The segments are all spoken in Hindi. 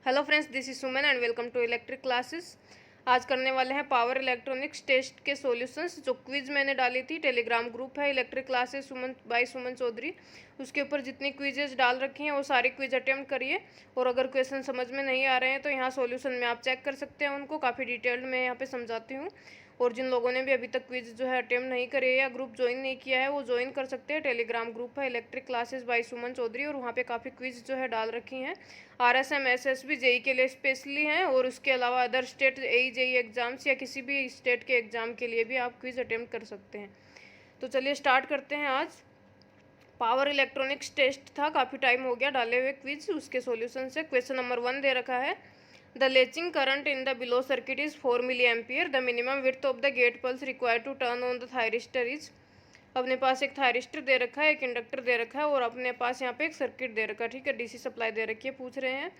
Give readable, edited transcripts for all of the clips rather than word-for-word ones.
Hello friends, this is Suman and welcome to electric classes. आज करने वाले हैं पावर इलेक्ट्रॉनिक्स टेस्ट के सॉल्यूशंस। जो क्विज मैंने डाली थी, टेलीग्राम ग्रुप है electric classes Suman by Suman Chaudhary, उसके ऊपर जितनी क्विजेज डाल रखी हैं वो सारी क्विज अटेम्प्ट करिए। और अगर क्वेश्चन समझ में नहीं आ रहे हैं तो यहाँ सॉल्यूशन में आप चेक कर सकते हैं उनको, काफ़ी डिटेल्ड में यहाँ पे समझाती हूँ। और जिन लोगों ने भी अभी तक क्विज जो है अटेम्प्ट नहीं करे या ग्रुप ज्वाइन नहीं किया है वो ज्वाइन कर सकते हैं। टेलीग्राम ग्रुप है electric classes bye Suman Chaudhary और वहाँ पे काफ़ी क्विज जो है डाल रखी हैं। RSM SSB जेई के लिए स्पेशली हैं और उसके अलावा अदर स्टेट जेई एग्जाम्स या किसी भी स्टेट के एग्जाम के लिए भी आप क्विज अटेम्प्ट कर सकते हैं। तो चलिए स्टार्ट करते हैं। आज पावर इलेक्ट्रॉनिक्स टेस्ट था, काफ़ी टाइम हो गया डाले हुए क्विज। उसके सॉल्यूशन से क्वेश्चन नंबर 1 दे रखा है, the latching current in the below circuit is 4 milli ampere, the minimum width of the gate pulse required to turn on the thyristor is. अपने पास एक थायरिस्टर दे रखा है, एक इंडक्टर दे रखा है और अपने पास यहाँ पे एक सर्किट दे रखा है। ठीक है, डीसी सप्लाई दे रखी है। पूछ रहे हैं,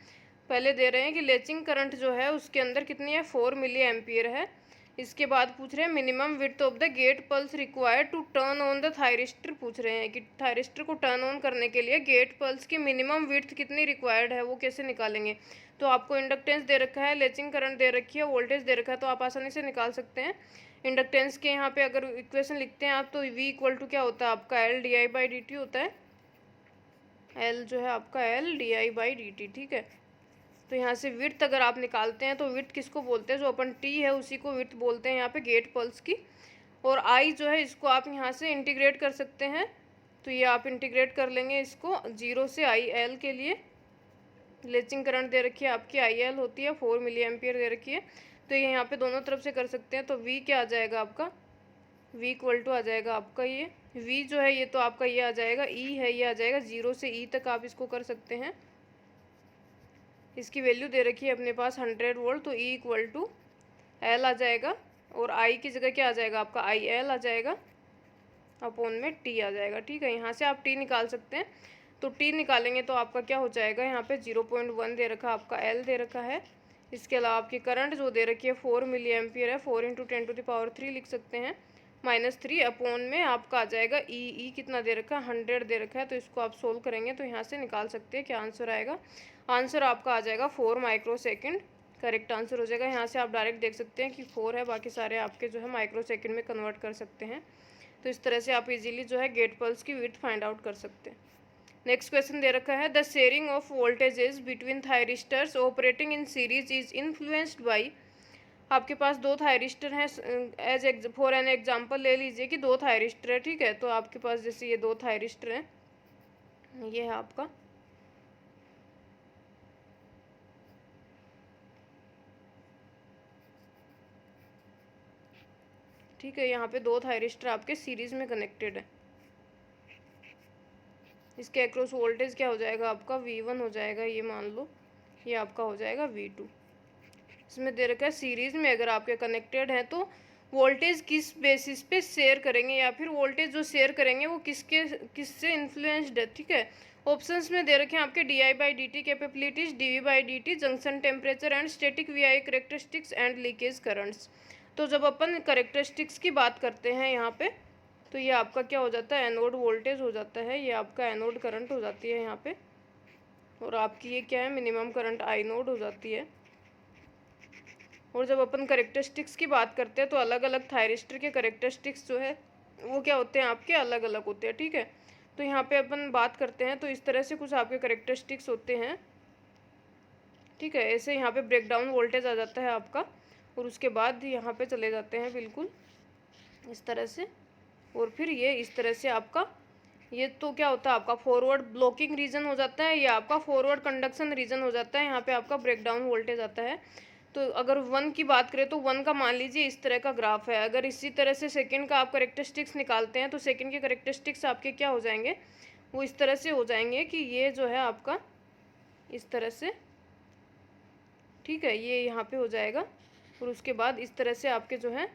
पहले दे रहे हैं कि लेचिंग करंट जो है उसके अंदर कितनी है, 4 मिली एम्पियर है। इसके बाद पूछ रहे हैं minimum width of the gate pulse required to turn on the thyristor. पूछ रहे हैं कि थायरिस्टर को टर्न ऑन करने के लिए गेट पल्स की मिनिमम विड्थ कितनी रिक्वायर्ड है, वो कैसे निकालेंगे। तो आपको इंडक्टेंस दे रखा है, लेचिंग करंट दे रखी है, वोल्टेज दे रखा है, तो आप आसानी से निकाल सकते हैं। इंडक्टेंस के यहाँ पे अगर इक्वेशन लिखते हैं आप तो V इक्वल टू क्या होता है आपका L di/dt होता है। L जो है आपका L di/dt। ठीक है, तो यहाँ से विड्थ अगर आप निकालते हैं तो विड्थ किसको बोलते हैं, जो अपन T है उसी को विड्थ बोलते हैं यहाँ पे गेट पल्स की। और I जो है इसको आप यहाँ से इंटीग्रेट कर सकते हैं, तो ये आप इंटीग्रेट कर लेंगे इसको 0 से IL के लिए। लेचिंग करंट दे रखी है आपकी IL होती है 4 मिली एम्पियर दे रखी है, तो ये यहाँ पे दोनों तरफ से कर सकते हैं। तो V क्या आ जाएगा आपका, V इक्वल टू आ जाएगा आपका ये V जो है ये तो आपका ये आ जाएगा E है, ये आ जाएगा 0 से E तक आप इसको कर सकते हैं। इसकी वैल्यू दे रखी है अपने पास 100 वोल्ट, तो E इक्वल टू L आ जाएगा और I की जगह क्या आ जाएगा आपका IL आ जाएगा अपॉन में T आ जाएगा। ठीक है, यहाँ से आप T निकाल सकते हैं। तो T निकालेंगे तो आपका क्या हो जाएगा, यहाँ पे 0.1 दे रखा आपका L दे रखा है। इसके अलावा आपकी करंट जो दे रखी है 4 मिली एम्पियर है, 4 × 10⁻³ लिख सकते हैं, -3 अपॉन में आपका आ जाएगा E कितना दे रखा है 100 दे रखा है। तो इसको आप सोल्व करेंगे तो यहाँ से निकाल सकते हैं क्या आंसर आएगा। आंसर आपका आ जाएगा 4 माइक्रोसेकंड, करेक्ट आंसर हो जाएगा। यहाँ से आप डायरेक्ट देख सकते हैं कि 4 है, बाकी सारे आपके जो है माइक्रोसेकंड में कन्वर्ट कर सकते हैं। तो इस तरह से आप इजीली जो है गेट पल्स की विड्थ फाइंड आउट कर सकते हैं। नेक्स्ट क्वेश्चन दे रखा है, the sharing of voltages between thyristors operating in series is influenced by. आपके पास दो थायरिस्टर हैं, एज फॉर एन एग्जांपल ले लीजिए कि दो थायरिस्टर है। ठीक है, तो आपके पास जैसे ये दो थायरिस्टर हैं, ये है आपका ठीक है, यहाँ पे दो थायरिस्टर आपके सीरीज में कनेक्टेड है। इसके अक्रॉस वोल्टेज क्या हो जाएगा आपका V1 हो जाएगा, ये मान लो ये आपका हो जाएगा V2। इसमें दे रखा है सीरीज में अगर आपके कनेक्टेड हैं तो वोल्टेज किस बेसिस पे शेयर करेंगे, या फिर वोल्टेज जो शेयर करेंगे वो किससे इन्फ्लुएंस्ड है। ठीक है, ऑप्शंस में दे रखे हैं आपके di/dt capabilities, dV/dt junction temperature and static VI characteristics and leakage currents. तो जब अपन करेक्टरिस्टिक्स की बात करते हैं यहाँ पे, तो ये आपका क्या हो जाता है, एनोड वोल्टेज हो जाता है, ये आपका एनोड करंट हो जाती है यहाँ पे, और आपकी ये क्या है, मिनिमम करंट I नोड हो जाती है। और जब अपन करेक्टरिस्टिक्स की बात करते हैं तो अलग अलग थायरिस्टर के करेक्टरिस्टिक्स जो है वो क्या होते हैं आपके, अलग अलग होते हैं। ठीक है, तो यहाँ पे अपन बात करते हैं तो इस तरह से कुछ आपके करेक्टरिस्टिक्स होते हैं। ठीक है, ऐसे यहाँ पे ब्रेकडाउन वोल्टेज आ जाता है आपका, और उसके बाद यहाँ पे चले जाते हैं बिल्कुल इस तरह से, और फिर ये इस तरह से आपका ये तो क्या होता है आपका फॉरवर्ड ब्लॉकिंग रीजन हो जाता है, या आपका फॉरवर्ड कंडक्शन रीजन हो जाता है। यहाँ पे आपका ब्रेकडाउन वोल्टेज आता है। तो अगर 1 की बात करें तो 1 का मान लीजिए इस तरह का ग्राफ है। अगर इसी तरह से सेकंड का आप करेक्टरिस्टिक्स निकालते हैं तो सेकंड के करेक्टरिस्टिक्स आपके क्या हो जाएंगे, वो इस तरह से हो जाएंगे कि ये जो है आपका इस तरह से, ठीक है, ये यहाँ पे हो जाएगा, और उसके बाद इस तरह से आपके जो है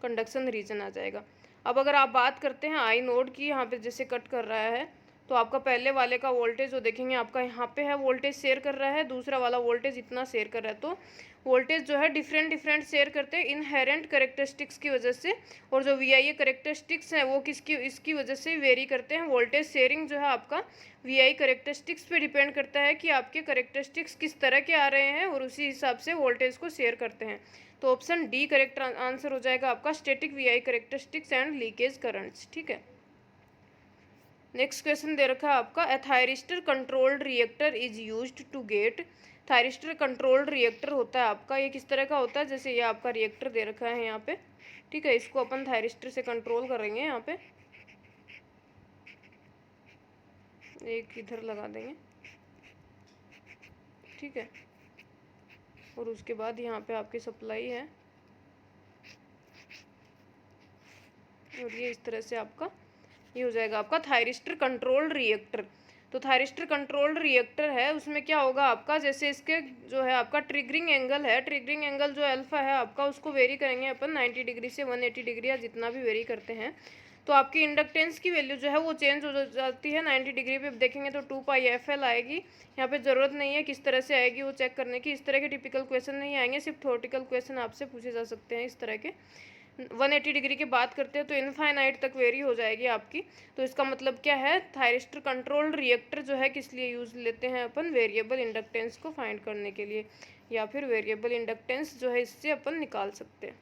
कंडक्शन रीजन आ जाएगा। अब अगर आप बात करते हैं I नोड की, यहाँ पे जैसे कट कर रहा है तो आपका पहले वाले का वोल्टेज जो देखेंगे आपका यहाँ पे है वोल्टेज शेयर कर रहा है, दूसरा वाला वोल्टेज इतना शेयर कर रहा है। तो वोल्टेज जो है डिफरेंट शेयर करते हैं इनहेरेंट करेक्टरिस्टिक्स की वजह से, और जो VI करेक्टरिस्टिक्स हैं वो इसकी वजह से वेरी करते हैं। वोल्टेज शेयरिंग जो है आपका VI करेक्टरिस्टिक्स पे डिपेंड करता है कि आपके करेक्टरिस्टिक्स किस तरह के आ रहे हैं, और उसी हिसाब से वोल्टेज को शेयर करते हैं। तो ऑप्शन डी करेक्ट आंसर हो जाएगा आपका, static VI characteristics and leakage currents. ठीक है, नेक्स्ट क्वेश्चन दे रखा है आपका, a thyristor controlled reactor is used to gate. Thyristor controlled reactor होता है आपका, ये किस तरह का होता है, जैसे ये आपका रिएक्टर दे रखा है यहाँ पे, ठीक है, इसको अपन थायरिस्टर से कंट्रोल करेंगे। यहाँ पे एक इधर लगा देंगे, ठीक है, और उसके बाद यहाँ पे आपकी सप्लाई है, और ये इस तरह से आपका ये हो जाएगा आपका थायरिस्टर कंट्रोल्ड रिएक्टर। तो थायरिस्टर कंट्रोल्ड रिएक्टर है, उसमें क्या होगा आपका, जैसे इसके जो है आपका ट्रिगरिंग एंगल है, ट्रिगरिंग एंगल जो अल्फा है आपका, उसको वेरी करेंगे अपन 90 डिग्री से 180 डिग्री, या जितना भी वेरी करते हैं। तो आपकी इंडक्टेंस की वैल्यू जो है वो चेंज हो जाती है 90 डिग्री पे देखेंगे तो 2πfl आएगी। यहाँ पे ज़रूरत नहीं है किस तरह से आएगी वो चेक करने की, इस तरह के टिपिकल क्वेश्चन नहीं आएंगे, सिर्फ थ्योरेटिकल क्वेश्चन आपसे पूछे जा सकते हैं इस तरह के। 180 डिग्री की बात करते हैं तो इनफाइनाइट तक वेरी हो जाएगी आपकी। तो इसका मतलब क्या है, थायरिस्टर कंट्रोल्ड रिएक्टर जो है किस लिए यूज़ लेते हैं अपन, वेरिएबल इंडक्टेंस को फाइंड करने के लिए, या फिर वेरिएबल इंडक्टेंस जो है इससे अपन निकाल सकते हैं।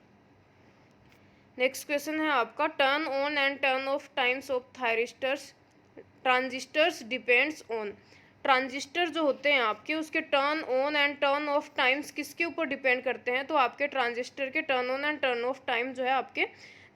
नेक्स्ट क्वेश्चन है आपका, turn on and turn off times of thyristors transistors depends on. Transistor जो होते हैं आपके उसके turn on and turn off times किसके ऊपर डिपेंड करते हैं, तो आपके ट्रांजिस्टर के turn on and turn off time जो है आपके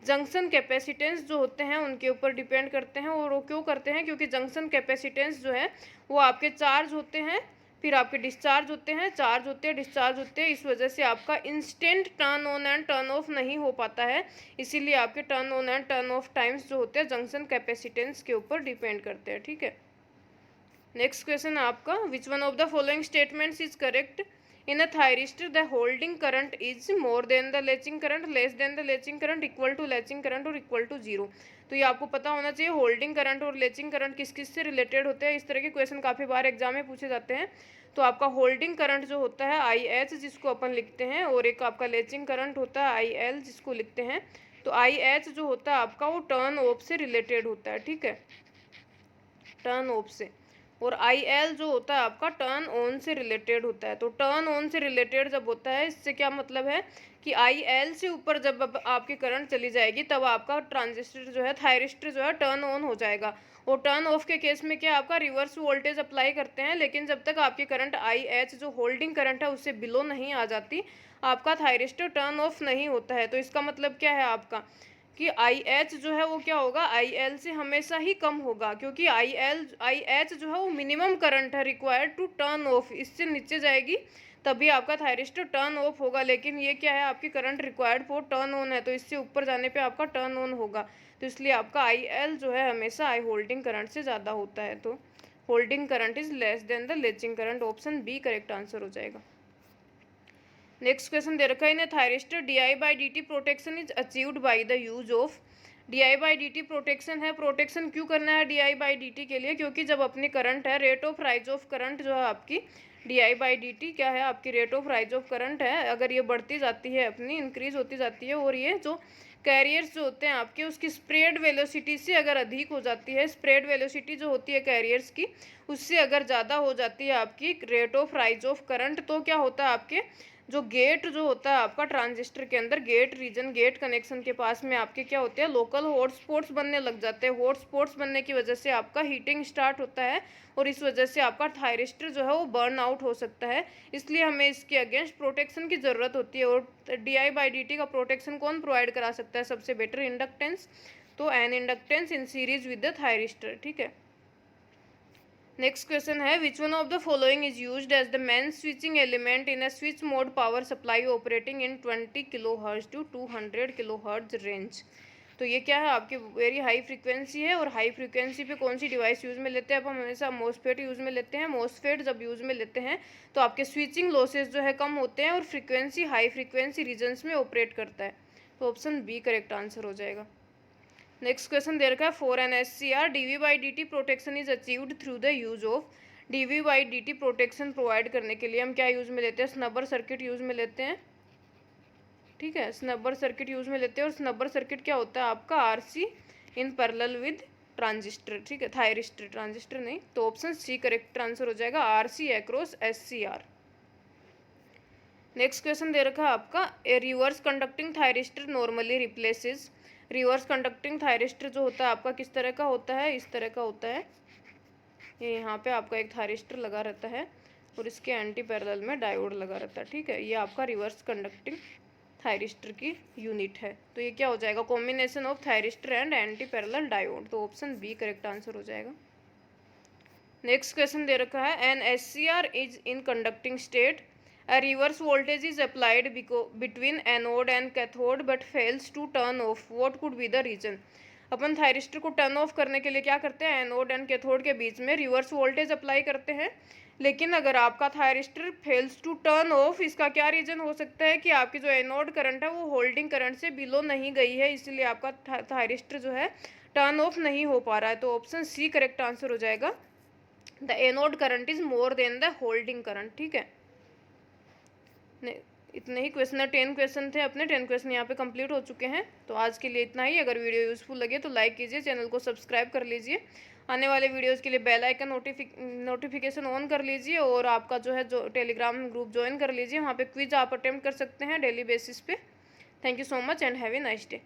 जंक्शन कैपेसिटेंस जो होते हैं उनके ऊपर डिपेंड करते हैं। और वो क्यों करते हैं, क्योंकि जंक्शन कैपेसिटेंस जो है वो आपके चार्ज होते हैं, फिर आपके डिस्चार्ज होते हैं, चार्ज होते हैं, डिस्चार्ज होते हैं, इस वजह से आपका instant turn on and turn off नहीं हो पाता है, इसीलिए आपके turn on and turn off times जो होते हैं जंक्शन कैपेसिटेंस के ऊपर डिपेंड करते हैं। ठीक है, नेक्स्ट क्वेश्चन आपका, which one of the following statements is correct. In a thyristor the holding current is more than the latching current, less than the latching current, equal to latching current और इक्वल टू जीरो। तो ये आपको पता होना चाहिए होल्डिंग करंट और लेचिंग करंट किस किस से रिलेटेड होते हैं, इस तरह के क्वेश्चन काफ़ी बार एग्जाम में पूछे जाते हैं। तो आपका होल्डिंग करंट जो होता है IH जिसको अपन लिखते हैं, और एक आपका लेचिंग करंट होता है IL जिसको लिखते हैं। तो IH जो होता है आपका वो टर्न ऑफ से रिलेटेड होता है, ठीक है, टर्न ऑफ से, और IL जो होता है आपका टर्न ऑन से रिलेटेड होता है। तो टर्न ऑन से रिलेटेड जब होता है इससे क्या मतलब है कि IL से ऊपर जब आपकी करंट चली जाएगी तब आपका ट्रांजिस्टर जो है थायरिस्टर जो है टर्न ऑन हो जाएगा। और टर्न ऑफ के केस में क्या आपका रिवर्स वोल्टेज अप्लाई करते हैं, लेकिन जब तक आपकी करंट IH जो होल्डिंग करंट है उससे बिलो नहीं आ जाती आपका थायरिस्टर टर्न ऑफ नहीं होता है। तो इसका मतलब क्या है आपका कि IH जो है वो क्या होगा, IL से हमेशा ही कम होगा, क्योंकि IH जो है वो मिनिमम करंट है रिक्वायर्ड टू टर्न ऑफ, इससे नीचे जाएगी तभी आपका थायरिस्टर टर्न ऑफ होगा। लेकिन ये क्या है, आपकी current required for turn on है, तो इससे ऊपर जाने पे आपका टर्न ऑन होगा। तो इसलिए आपका IL जो है हमेशा आई होल्डिंग करंट से ज़्यादा होता है। तो holding current is less than the latching current, option B correct answer हो जाएगा। नेक्स्ट क्वेश्चन दे रखा है, in thyristor di/dt protection is achieved by the use of. di/dt protection है, प्रोटेक्शन क्यों करना है di/dt के लिए, क्योंकि जब अपनी करंट है, rate of rise of current जो है आपकी di/dt क्या है, आपकी rate of rise of current है, अगर ये बढ़ती जाती है अपनी इंक्रीज होती जाती है, और ये जो कैरियर्स जो होते हैं आपके उसकी स्प्रेड वेलोसिटी से अगर अधिक हो जाती है, स्प्रेड वेलोसिटी जो होती है कैरियर्स की उससे अगर ज़्यादा हो जाती है आपकी rate of rise of current, तो क्या होता है आपके जो गेट जो होता है आपका ट्रांजिस्टर के अंदर गेट रीजन, गेट कनेक्शन के पास में आपके क्या होते हैं, लोकल हॉटस्पॉट्स बनने लग जाते हैं। हॉटस्पॉट्स बनने की वजह से आपका हीटिंग स्टार्ट होता है और इस वजह से आपका थायरिस्टर जो है वो बर्न आउट हो सकता है, इसलिए हमें इसके अगेंस्ट प्रोटेक्शन की ज़रूरत होती है। और di/dt का प्रोटेक्शन कौन प्रोवाइड करा सकता है सबसे बेटर, इंडक्टेंस। तो an inductance in series with the thyristor, ठीक है। नेक्स्ट क्वेश्चन है, which one of the following is used as the main switching element in a switch mode power supply operating in 20 kHz to 200 kHz range. तो ये क्या है, आपकी वेरी हाई फ्रीक्वेंसी है, और हाई फ्रीक्वेंसी पे कौन सी डिवाइस यूज़ में लेते हैं, आप हमेशा मोसफेट यूज़ में लेते हैं। मोसफेट जब यूज़ में लेते हैं तो आपके स्विचिंग लॉसेज जो है कम होते हैं और फ्रीक्वेंसी हाई फ्रीक्वेंसी रीजन्स में ऑपरेट करता है। तो ऑप्शन बी करेक्ट आंसर हो जाएगा। नेक्स्ट क्वेश्चन दे रखा है for an SCR dV/dt protection is achieved through the use of. dV/dt protection provide करने के लिए हम क्या यूज में लेते हैं, स्नबर सर्किट यूज में लेते हैं। ठीक है, स्नबर सर्किट यूज में लेते हैं। और स्नबर सर्किट क्या होता है आपका, RC in parallel with transistor. ठीक है, थायरिस्टर, ट्रांजिस्टर नहीं। तो ऑप्शन सी करेक्ट आंसर हो जाएगा, RC across SCR। Next question दे रखा है आपका a reverse conducting thyristor normally replaces. Reverse conducting thyristor जो होता है आपका किस तरह का होता है, इस तरह का होता है। ये यहाँ पे आपका एक थायरिस्टर लगा रहता है और इसके एंटी पैरेलल में डायोड लगा रहता है। ठीक है, ये आपका रिवर्स कंडक्टिंग थायरिस्टर की यूनिट है। तो ये क्या हो जाएगा, combination of thyristor and anti parallel diode. तो ऑप्शन बी करेक्ट आंसर हो जाएगा। नेक्स्ट क्वेश्चन दे रखा है an SCR is in conducting state, a reverse voltage is applied between anode and cathode but fails to turn off, what could be the reason। Upon thyristor को टर्न ऑफ करने के लिए क्या करते हैं, एनोड एंड कैथोड के बीच में रिवर्स वोल्टेज अप्लाई करते हैं। लेकिन अगर आपका thyristor fails to turn off, इसका क्या रीजन हो सकता है कि आपकी जो एनोड करंट है वो होल्डिंग करंट से बिलो नहीं गई है, इसलिए आपका थायरिस्टर जो है टर्न ऑफ नहीं हो पा रहा है। तो ऑप्शन सी करेक्ट आंसर हो जाएगा, the anode current is more than the holding current. ठीक है, इतने ही क्वेश्चन है, 10 क्वेश्चन थे अपने, 10 क्वेश्चन यहाँ पे कंप्लीट हो चुके हैं। तो आज के लिए इतना ही। अगर वीडियो यूजफुल लगे तो लाइक कीजिए, चैनल को सब्सक्राइब कर लीजिए। आने वाले वीडियोस के लिए बेल आइकन नोटिफिकेशन ऑन कर लीजिए। और आपका जो है जो टेलीग्राम ग्रुप ज्वाइन कर लीजिए, वहाँ पे क्विज आप अटेम्प्ट कर सकते हैं डेली बेसिस पे। Thank you so much and have a nice day.